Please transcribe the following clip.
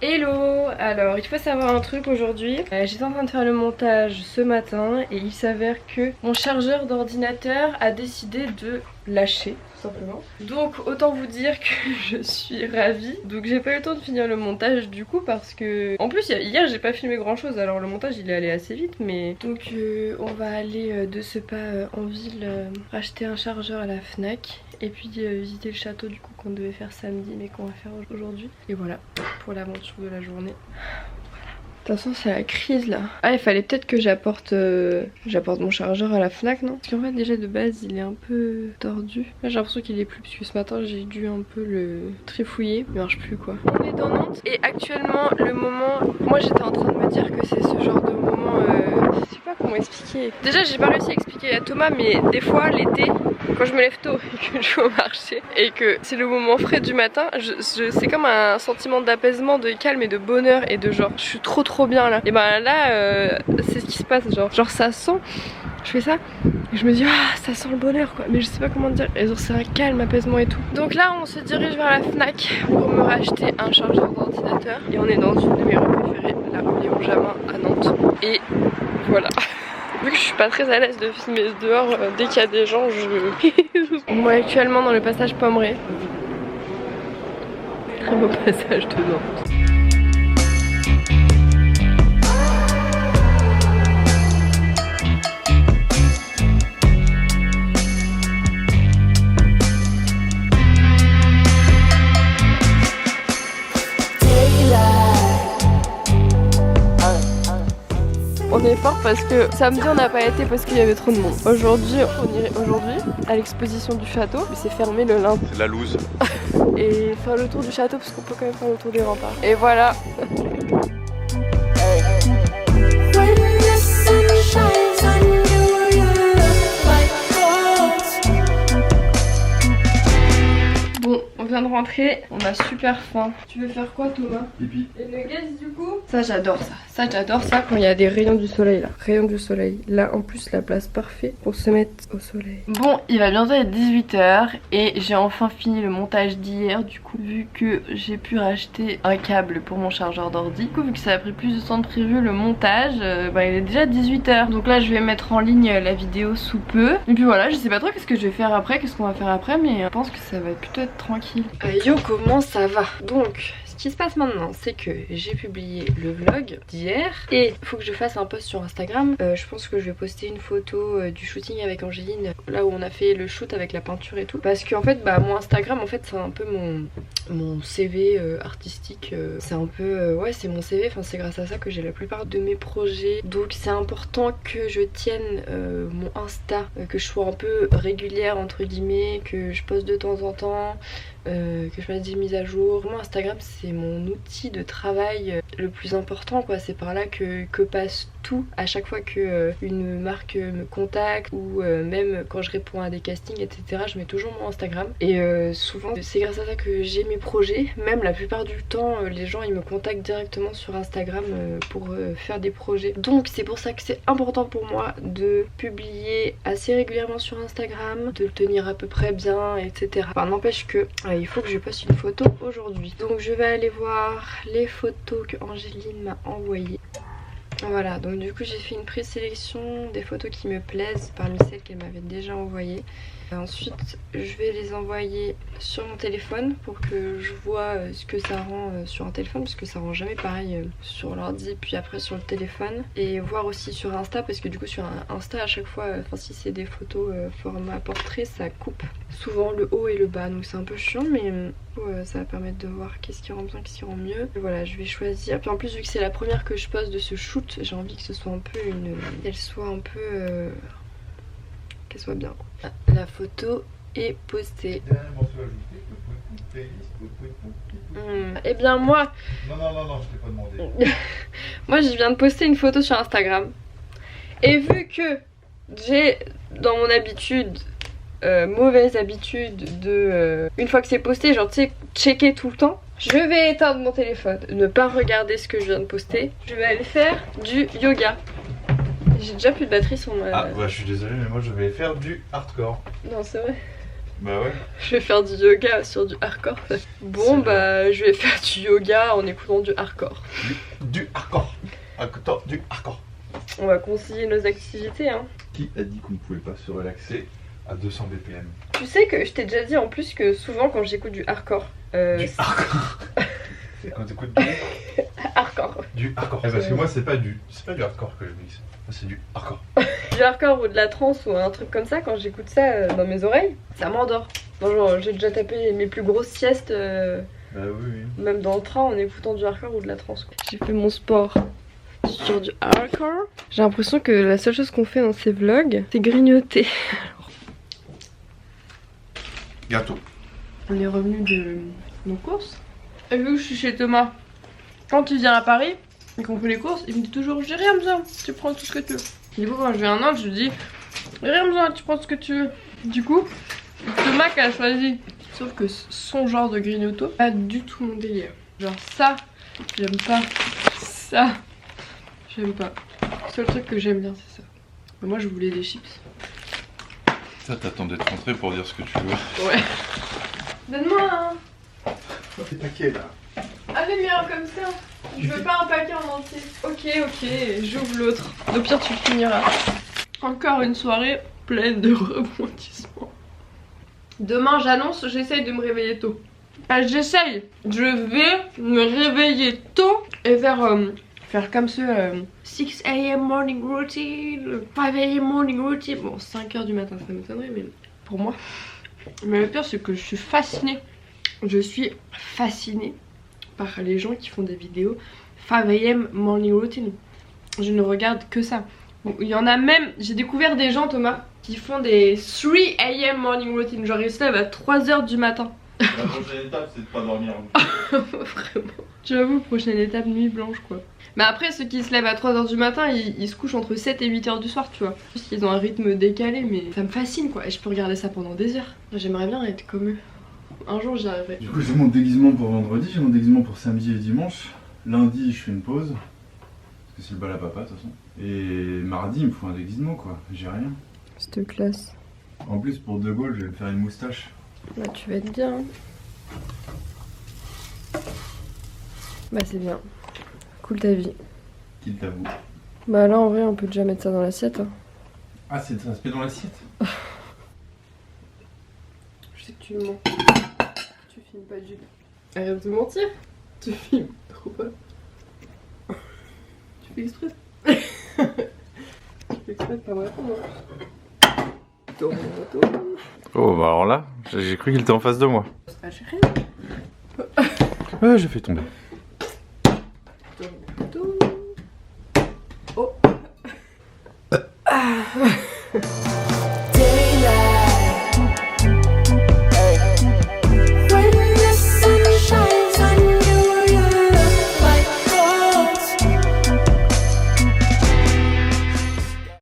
Hello! Alors il faut savoir un truc aujourd'hui, j'étais en train de faire le montage ce matin et il s'avère que mon chargeur d'ordinateur a décidé de lâcher tout simplement. Donc autant vous dire que je suis ravie. Donc j'ai pas eu le temps de finir le montage du coup parce que... En plus hier j'ai pas filmé grand chose, alors le montage il est allé assez vite mais... Donc on va aller de ce pas en ville racheter un chargeur à la Fnac. Et puis visiter le château du coup qu'on devait faire samedi mais qu'on va faire aujourd'hui. Et voilà pour l'aventure de la journée. De toute façon c'est la crise là. Ah il fallait peut-être que j'apporte mon chargeur à la Fnac non? Parce qu'en fait déjà de base il est un peu tordu. Là j'ai l'impression qu'il est plus parce que ce matin j'ai dû un peu le trifouiller. Il marche plus quoi. On est dans Nantes et actuellement le moment... Moi j'étais en train de me dire que c'est ce genre de moment... Je sais pas comment expliquer. Déjà j'ai pas réussi à expliquer à Thomas mais des fois l'été quand je me lève tôt et que je vais au marché et que c'est le moment frais du matin, c'est comme un sentiment d'apaisement, de calme et de bonheur et de genre je suis trop bien là. Et ben là c'est ce qui se passe, genre ça sent, je fais ça et je me dis ah ça sent le bonheur quoi, mais je sais pas comment dire, et genre c'est un calme, apaisement et tout. Donc là on se dirige vers la Fnac pour me racheter un chargeur d'ordinateur et on est dans une de mes rues préférées, la rue Léon Jamin à Nantes. Et voilà. Vu que je suis pas très à l'aise de filmer dehors, dès qu'il y a des gens, Moi actuellement dans le passage Pommeré. Très beau passage de Nantes. On est fort parce que samedi on n'a pas été parce qu'il y avait trop de monde. Aujourd'hui on irait à l'exposition du château, mais c'est fermé le lundi. C'est la loose. Et faire le tour du château parce qu'on peut quand même faire le tour des remparts. Et voilà. Bon, on vient de rentrer, on a super faim. Tu veux faire quoi Thomas? Pipi. Les nuggets du coup? Ça j'adore ça. Ça j'adore ça quand il y a des rayons du soleil là. Rayons du soleil. Là en plus la place parfaite pour se mettre au soleil. Bon, il va bientôt être 18 h et j'ai enfin fini le montage d'hier du coup. Vu que j'ai pu racheter un câble pour mon chargeur d'ordi. Du coup vu que ça a pris plus de temps de prévu le montage, il est déjà 18 h. Donc là je vais mettre en ligne la vidéo sous peu. Et puis voilà, je sais pas trop qu'est-ce que je vais faire après, qu'est-ce qu'on va faire après, mais je pense que ça va plutôt être tranquille. Yo, comment ça va? Donc ce qui se passe maintenant c'est que j'ai publié le vlog d'hier et il faut que je fasse un post sur Instagram. Je pense que je vais poster une photo du shooting avec Angéline, là où on a fait le shoot avec la peinture et tout, parce qu'en fait mon Instagram en fait c'est un peu mon CV artistique, c'est un peu ouais c'est mon CV, enfin c'est grâce à ça que j'ai la plupart de mes projets, donc c'est important que je tienne mon Insta, que je sois un peu régulière entre guillemets, que je poste de temps en temps, que je fasse des mises à jour. Moi Instagram c'est mon outil de travail le plus important quoi, c'est par là que passe tout à chaque fois que une marque me contacte ou même quand je réponds à des castings etc, je mets toujours mon Instagram et souvent c'est grâce à ça que j'ai mes projets. Même la plupart du temps les gens ils me contactent directement sur Instagram pour faire des projets, donc c'est pour ça que c'est important pour moi de publier assez régulièrement sur Instagram, de le tenir à peu près bien etc. Enfin n'empêche que il faut que je poste une photo aujourd'hui, donc je vais aller voir les photos que Angéline m'a envoyées. Voilà, donc du coup j'ai fait une présélection des photos qui me plaisent parmi celles qu'elle m'avait déjà envoyées. Ensuite je vais les envoyer sur mon téléphone pour que je vois ce que ça rend sur un téléphone, parce que ça rend jamais pareil sur l'ordi puis après sur le téléphone, et voir aussi sur Insta parce que du coup sur Insta à chaque fois, si c'est des photos format portrait, ça coupe souvent le haut et le bas, donc c'est un peu chiant, mais ça va permettre de voir qu'est-ce qui rend bien, qu'est-ce qui rend mieux. Et voilà, je vais choisir. Puis en plus vu que c'est la première que je poste de ce shoot, j'ai envie que ce soit un peu qu'elle soit un peu qu'elle soit bien. La photo est postée. Eh bien moi... Non, je t'ai pas demandé. Moi je viens de poster une photo sur Instagram. Et vu que j'ai dans mon habitude, mauvaise habitude de... une fois que c'est posté, genre tu sais, checker tout le temps, je vais éteindre mon téléphone, ne pas regarder ce que je viens de poster. Je vais aller faire du yoga. J'ai déjà plus de batterie sur ma... Ah ouais, je suis désolée mais moi je vais faire du hardcore. Non c'est vrai. Bah ouais. Je vais faire du yoga sur du hardcore. Bon bah je vais faire du yoga en écoutant du hardcore. Du hardcore. Du hardcore. On va concilier nos activités hein. Qui a dit qu'on ne pouvait pas se relaxer à 200 BPM? Tu sais que je t'ai déjà dit en plus que souvent quand j'écoute du hardcore... Du hardcore. C'est quand t'écoutes du... hardcore. Du hardcore. Parce que moi c'est pas du hardcore que je mixe. Moi c'est du hardcore. Du hardcore ou de la trance ou un truc comme ça, quand j'écoute ça dans mes oreilles, ça m'endort. Bonjour, j'ai déjà tapé mes plus grosses siestes, Bah oui. même dans le train en écoutant du hardcore ou de la trance. J'ai fait mon sport sur du hardcore. J'ai l'impression que la seule chose qu'on fait dans ces vlogs, c'est grignoter. Gâteau. On est revenu de nos courses. Et vu que je suis chez Thomas, quand il vient à Paris et qu'on fait les courses, il me dit toujours j'ai rien besoin, tu prends tout ce que tu veux. Du coup quand je viens à Nantes, je lui dis j'ai rien besoin, tu prends ce que tu veux. Du coup, Thomas qui a choisi. Sauf que son genre de grignoto, pas du tout mon délire. Genre ça, j'aime pas. Ça, j'aime pas. Le seul truc que j'aime bien c'est ça. Mais moi je voulais des chips. Ça t'attends d'être rentré pour dire ce que tu veux. Ouais. Donne-moi un. T'es paquet là. Ah mais un comme ça. Je veux pas un paquet en entier. Ok, j'ouvre l'autre. Au pire tu finiras. Encore une soirée pleine de rebondissements. Demain j'annonce, j'essaye de me réveiller tôt. Ah, j'essaye. Je vais me réveiller tôt et faire comme ce 6 AM morning routine, 5 AM morning routine. Bon 5 h du matin ça m'étonnerait mais pour moi. Mais le pire c'est que je suis fascinée. Je suis fascinée par les gens qui font des vidéos 5 AM morning routine. Je ne regarde que ça. Bon, il y en a même, j'ai découvert des gens Thomas qui font des 3 AM morning routine. Genre ils se lèvent à 3 h du matin. La prochaine étape c'est de pas dormir. Vraiment. J'avoue, prochaine étape, nuit blanche quoi. Mais après ceux qui se lèvent à 3 h du matin, ils se couchent entre 7 et 8 h du soir tu vois. Parce qu'ils ont un rythme décalé mais ça me fascine quoi. Et je peux regarder ça pendant des heures. J'aimerais bien être comme eux. Un jour j'y arriverai. Du coup j'ai mon déguisement pour vendredi, j'ai mon déguisement pour samedi et dimanche. Lundi je fais une pause. Parce que c'est le bal à papa de toute façon. Et mardi il me faut un déguisement quoi, j'ai rien. Cette classe. En plus pour De Gaulle je vais me faire une moustache. Bah tu vas être bien. Bah c'est bien. Cool ta vie. Qu'il t'avoue. Bah là en vrai on peut déjà mettre ça dans l'assiette hein. Ah ça se met dans l'assiette. Je sais que tu mens. Tu filmes pas du tout. Arrête de mentir. Tu filmes trop pas. Tu fais exprès. Tu fais exprès de pas me répondre. Oh bah alors là, j'ai cru qu'il était en face de moi. Ah, j'ai rien. Ouais j'ai fait tomber. Oh